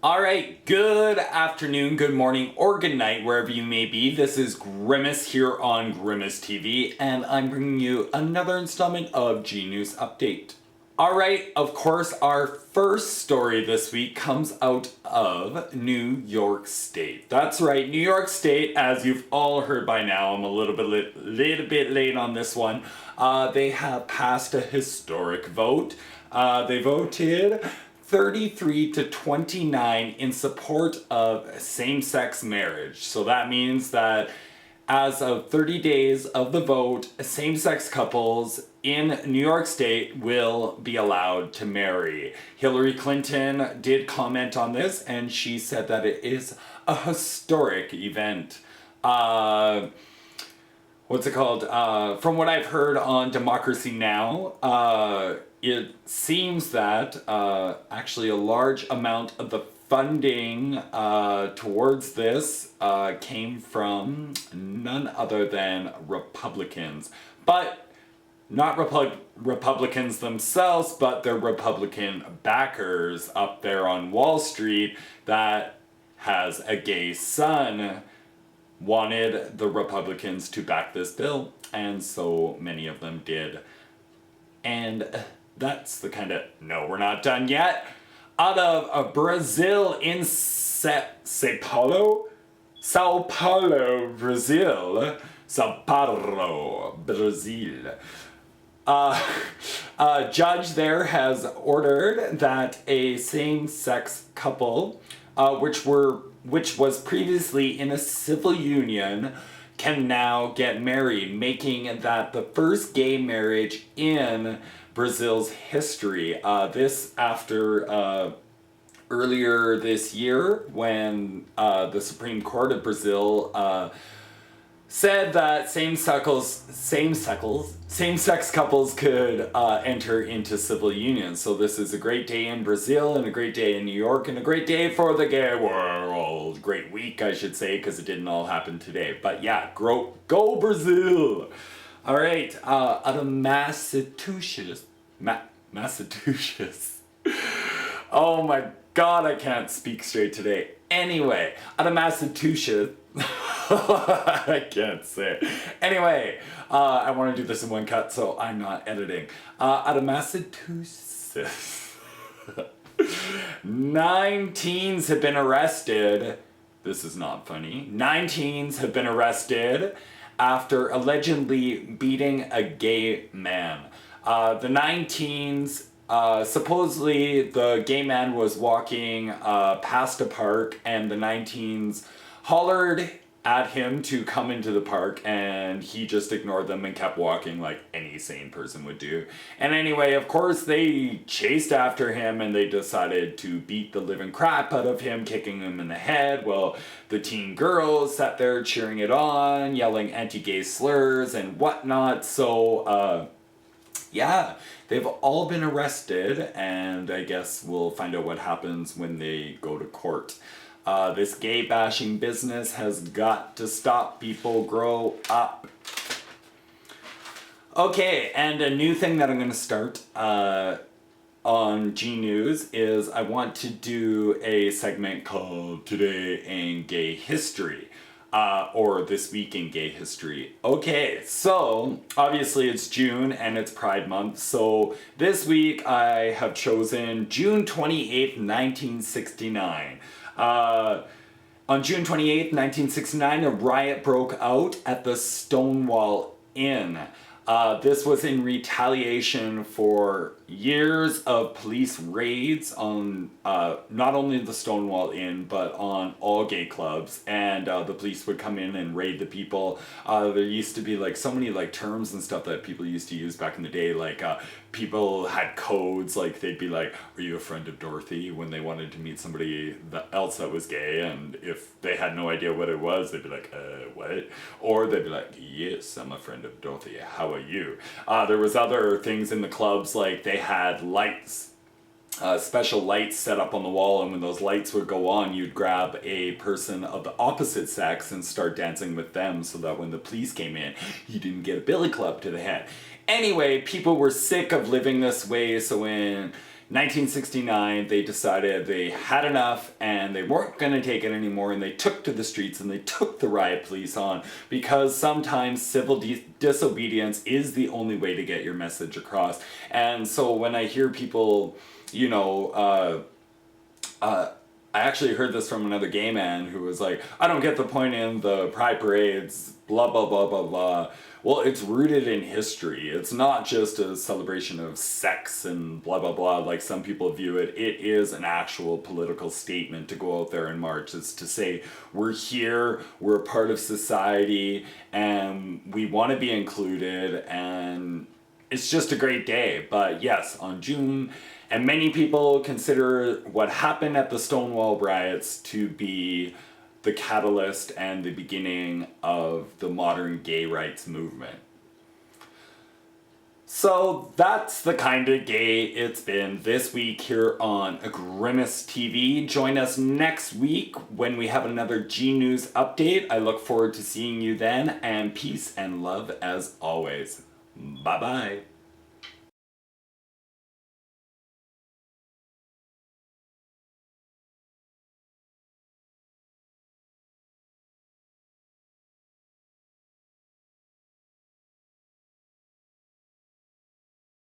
Alright, good afternoon, good morning, or good night, wherever you may be. This is Grimace here on Grimace TV, and I'm bringing you another installment of GNews Update. Alright, of course, our first story this week comes out of New York State. That's right, New York State, as you've all heard by now, I'm a little bit late on this one. They have passed a historic vote. They voted 33 to 29 in support of same-sex marriage. So that means that as of 30 days of the vote, same-sex couples in New York State will be allowed to marry. Hillary Clinton did comment on this, and she said that it is a historic event. From what I've heard on Democracy Now!, it seems that actually a large amount of the funding towards this came from none other than Republicans. But not Republicans themselves, but their Republican backers up there on Wall Street that has a gay son wanted the Republicans to back this bill, and so many of them did. And that's the kind of, no, we're not done yet. Out of Brazil in Sao Paulo, Brazil. A judge there has ordered that a same-sex couple, which was previously in a civil union, can now get married, making that the first gay marriage in Brazil's history. This after earlier this year when the Supreme Court of Brazil said that same-sex couples could enter into civil unions. So this is a great day in Brazil, and a great day in New York, and a great day for the gay world. Great week, I should say, because it didn't all happen today. But yeah, go Brazil! Alright, out of Massachusetts. Massachusetts. Oh my god, I can't speak straight today. Anyway, out of Massachusetts. I can't say it. Anyway, I want to do this in one cut, so I'm not editing. Out of Massachusetts. 9 teens have been arrested. This is not funny. 9 teens have been arrested after allegedly beating a gay man. The 9 teens, supposedly the gay man was walking past a park, and the 9 teens hollered at him to come into the park, and he just ignored them and kept walking like any sane person would do. And anyway, of course, they chased after him, and they decided to beat the living crap out of him, kicking him in the head. Well, the teen girls sat there cheering it on, yelling anti-gay slurs and whatnot. So, yeah, they've all been arrested, and I guess we'll find out what happens when they go to court. This gay bashing business has got to stop. People, grow up. Okay, and a new thing that I'm going to start on GNews is I want to do a segment called Today in Gay History. Or This Week in Gay History. Okay, so obviously it's June and it's Pride Month, so this week I have chosen June 28th, 1969. On June 28th, 1969, a riot broke out at the Stonewall Inn. This was in retaliation for years of police raids on not only the Stonewall Inn, but on all gay clubs, and the police would come in and raid the people. There used to be so many terms and stuff that people used to use back in the day, people had codes, they'd be like, "Are you a friend of Dorothy?" when they wanted to meet somebody else that was gay, and if they had no idea what it was, they'd be like, what? Or they'd be like, "Yes, I'm a friend of Dorothy, how are you?" There was other things in the clubs, they had lights, special lights set up on the wall, and when those lights would go on, you'd grab a person of the opposite sex and start dancing with them, so that when the police came in, you didn't get a billy club to the head. Anyway, people were sick of living this way, so in 1969, they decided they had enough and they weren't going to take it anymore, and they took to the streets and they took the riot police on, because sometimes civil disobedience is the only way to get your message across. And so when I hear people, you know, I actually heard this from another gay man who was like, I don't get the point in the pride parades, blah, blah, blah, blah, blah. Well, it's rooted in history. It's not just a celebration of sex and blah, blah, blah, like some people view it. It is an actual political statement to go out there and march. It's to say, we're here, we're a part of society, and we want to be included, and it's just a great day. But yes, on June, and many people consider what happened at the Stonewall riots to be the catalyst and the beginning of the modern gay rights movement. So that's the kind of gay it's been this week here on Grimace TV. Join us next week when we have another GNews update. I look forward to seeing you then, and peace and love as always. Bye-bye.